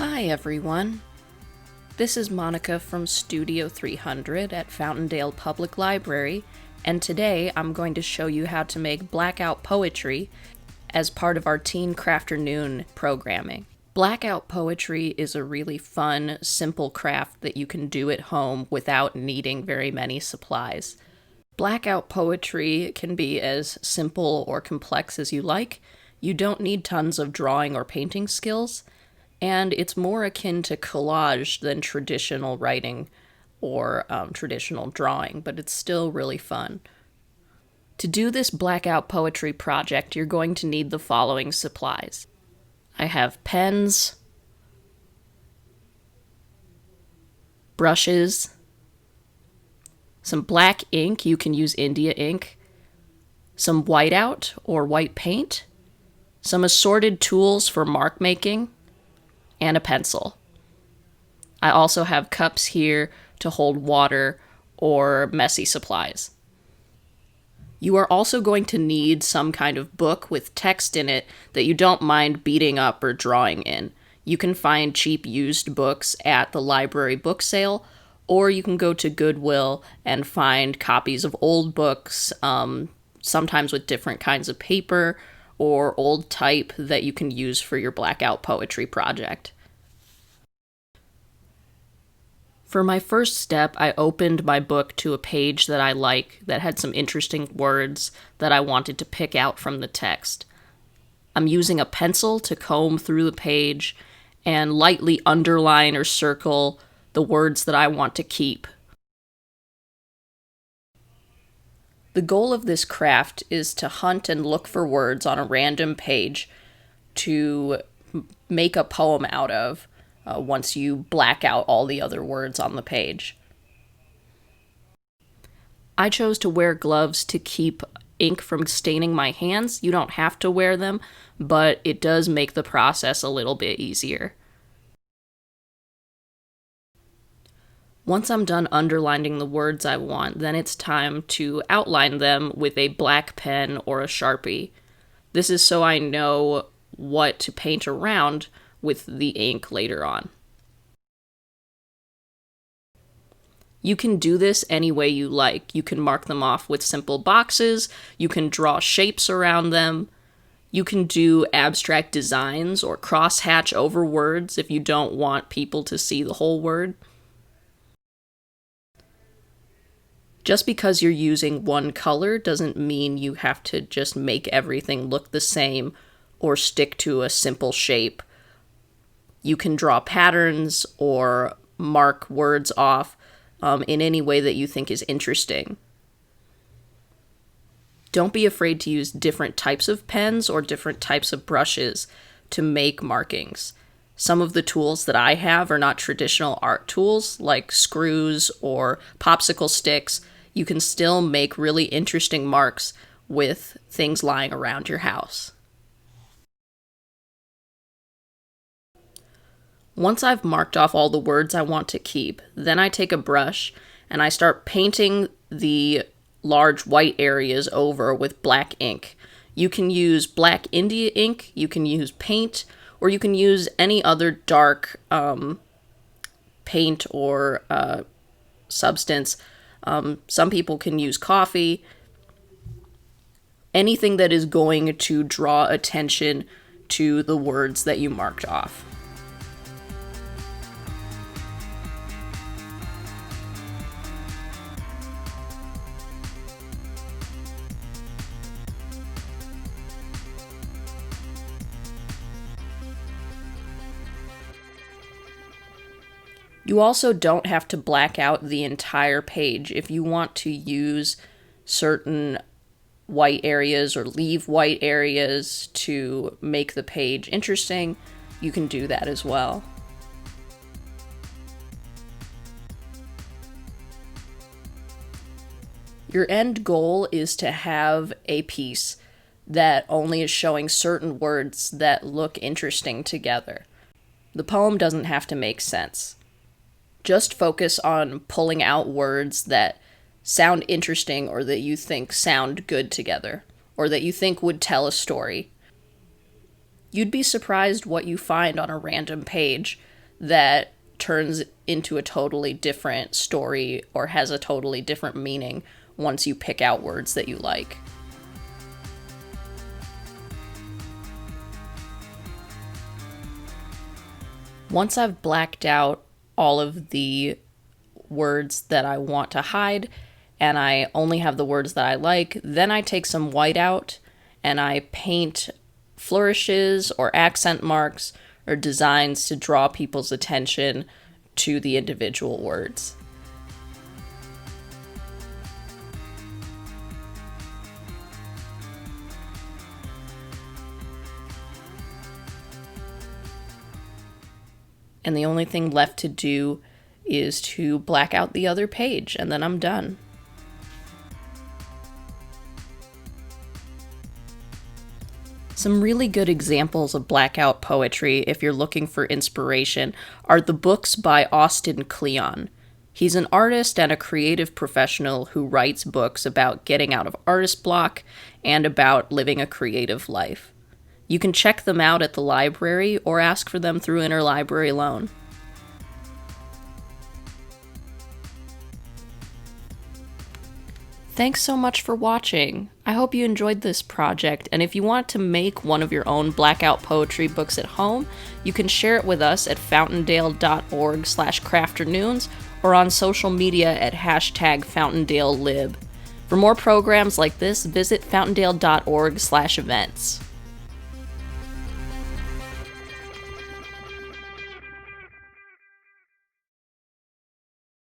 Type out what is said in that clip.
Hi everyone, this is Monica from Studio 300 at Fountaindale Public Library, and today I'm going to show you how to make Blackout poetry as part of our Teen Crafternoon programming. Blackout poetry is a really fun, simple craft that you can do at home without needing very many supplies. Blackout poetry can be as simple or complex as you like. You don't need tons of drawing or painting skills, and it's more akin to collage than traditional writing or traditional drawing, but it's still really fun. To do this Blackout poetry project, you're going to need the following supplies. I have pens, brushes, some black ink, you can use India ink, some whiteout or white paint, some assorted tools for mark making, and a pencil. I also have cups here to hold water or messy supplies. You are also going to need some kind of book with text in it that you don't mind beating up or drawing in. You can find cheap used books at the library book sale, or you can go to Goodwill and find copies of old books, sometimes with different kinds of paper or old type that you can use for your Blackout poetry project. For my first step, I opened my book to a page that I like that had some interesting words that I wanted to pick out from the text. I'm using a pencil to comb through the page and lightly underline or circle the words that I want to keep. The goal of this craft is to hunt and look for words on a random page to make a poem out of once you black out all the other words on the page. I chose to wear gloves to keep ink from staining my hands. You don't have to wear them, but it does make the process a little bit easier. Once I'm done underlining the words I want, then it's time to outline them with a black pen or a Sharpie. This is so I know what to paint around with the ink later on. You can do this any way you like. You can mark them off with simple boxes, you can draw shapes around them, you can do abstract designs or crosshatch over words if you don't want people to see the whole word. Just because you're using one color doesn't mean you have to just make everything look the same or stick to a simple shape. You can draw patterns or mark words off in any way that you think is interesting. Don't be afraid to use different types of pens or different types of brushes to make markings. Some of the tools that I have are not traditional art tools, like screws or popsicle sticks. You can still make really interesting marks with things lying around your house. Once I've marked off all the words I want to keep, then I take a brush and I start painting the large white areas over with black ink. You can use black India ink, you can use paint, or you can use any other dark paint or substance. Some people can use coffee. Anything that is going to draw attention to the words that you marked off. You also don't have to black out the entire page. If you want to use certain white areas or leave white areas to make the page interesting, you can do that as well. Your end goal is to have a piece that only is showing certain words that look interesting together. The poem doesn't have to make sense. Just focus on pulling out words that sound interesting or that you think sound good together, or that you think would tell a story. You'd be surprised what you find on a random page that turns into a totally different story or has a totally different meaning once you pick out words that you like. Once I've blacked out all of the words that I want to hide, and I only have the words that I like, then I take some white out and I paint flourishes or accent marks or designs to draw people's attention to the individual words. And the only thing left to do is to black out the other page, and then I'm done. Some really good examples of blackout poetry, if you're looking for inspiration, are the books by Austin Kleon. He's an artist and a creative professional who writes books about getting out of artist block and about living a creative life. You can check them out at the library or ask for them through interlibrary loan. Thanks so much for watching. I hope you enjoyed this project, and if you want to make one of your own blackout poetry books at home, you can share it with us at fountaindale.org/crafternoons or on social media at #FountaindaleLib. For more programs like this, visit fountaindale.org/events.